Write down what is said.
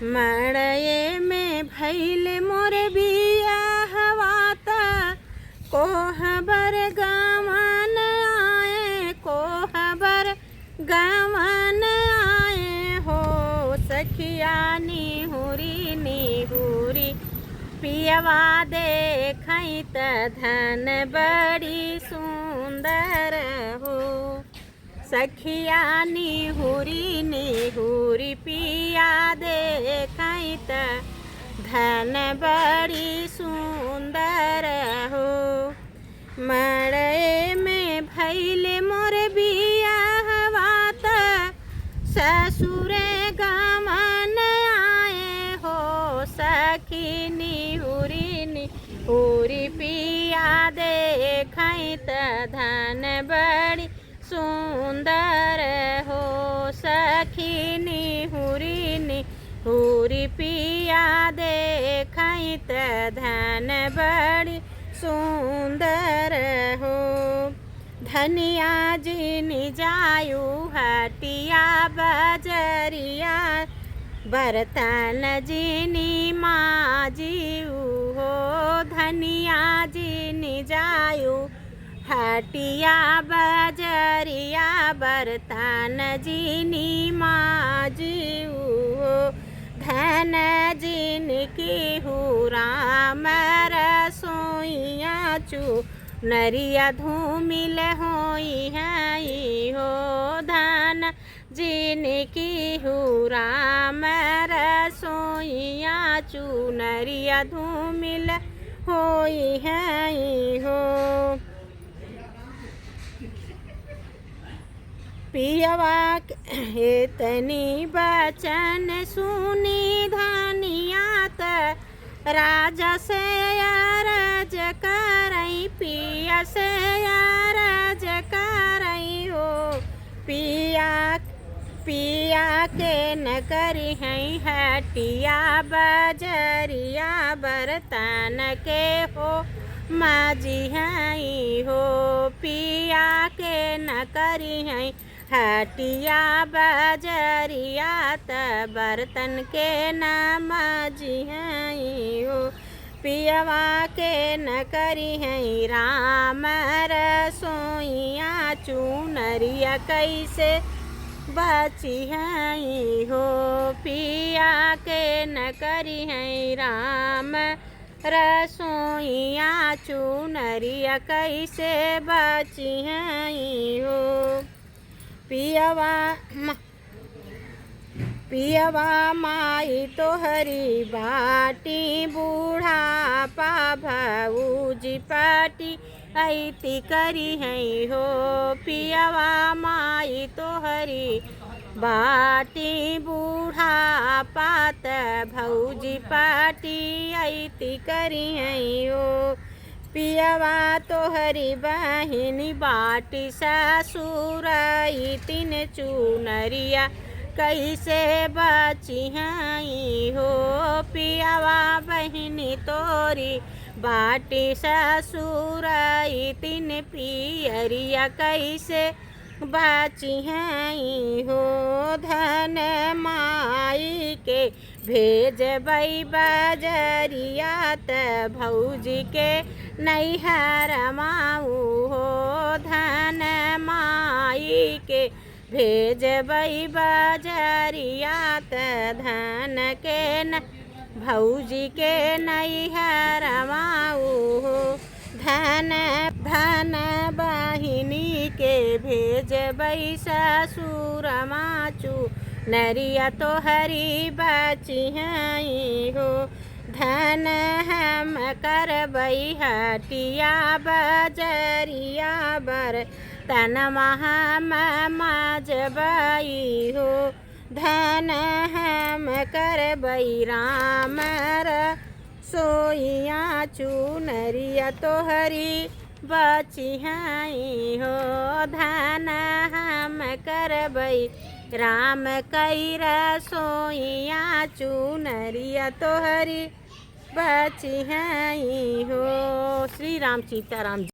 मड़ये में भइल मोरे बियाहवाता कोहबर गवन आए कोहबर गवन आए हो सखिया निहुरी पियवा देखई त धन बड़ी सुंदर हो सखिया निहुरी पिया देखई त धन बड़ी सुंदर हो मड़ये में भइल मोर बियाहवात ससुरे गवन आए हो सखी निहुरी पिया देखई त धन बड़ी सुंदर हो सखी निहुरी पिया देखई त धन बड़ी सुंदर हो धनिया जी जायु हटिया बजरिया बर्तन जिनी माजियू हो धनिया जी जायु हटिया बजरिया बर्तन जिनी माजियू हो धन जिन की हूँ राम रसोइया चू नरिया धूमिल होई है हो धन जिन की हूँ राम रसोइया चू नरिया धूमिल होई है हो पियवा इतनी बचन सुनी धनिया त राजा से अरज करई पिया से अरज करई हो पिया के न करी हई हटिया बजरिया बर्तन के हो माजी हई हो पिया के न करी हई हटिया बजरिया त बर्तन के न माजी हई हो पियवा के न करी हई राम रसोइया चूनरिया कैसे बची हई हो पिया के न करी हई राम रसोइया चूनरिया कैसे बची हई हो पियवा माई तोहरी बाटी बूढ़ापा भौजी पाटी ऐती करी हई हो पियवा माई तोहरी बाटी बूढ़ापा त भौजी पाटी ऐती करी हई हो पियवा तोहरी बहिनी बाटी ससुर तीन चूनरिया कैसे बची हई हो पियवा बहिनी तोरी बाटी ससुर तीन पियरिया कैसे बची हई हो धन माई के भेजबई बजरिया त भौजी के नैहर माऊ हो धन माई के भेजबई बजरिया त धन के न भौजी के नैहर माऊ हो धन बहिनी के भेजबई ससुर माचू नरिया तोहरी बची हई हो धन हम करबई हटिया बजरिया बर तन हम मजबई हो धन हम करबई राम रसोइया चूनरिया तोहरी बची हई हो धन हम करबई राम कई रसोइया चूनरिया तोहरी बची हई हो। श्री राम सीताराम।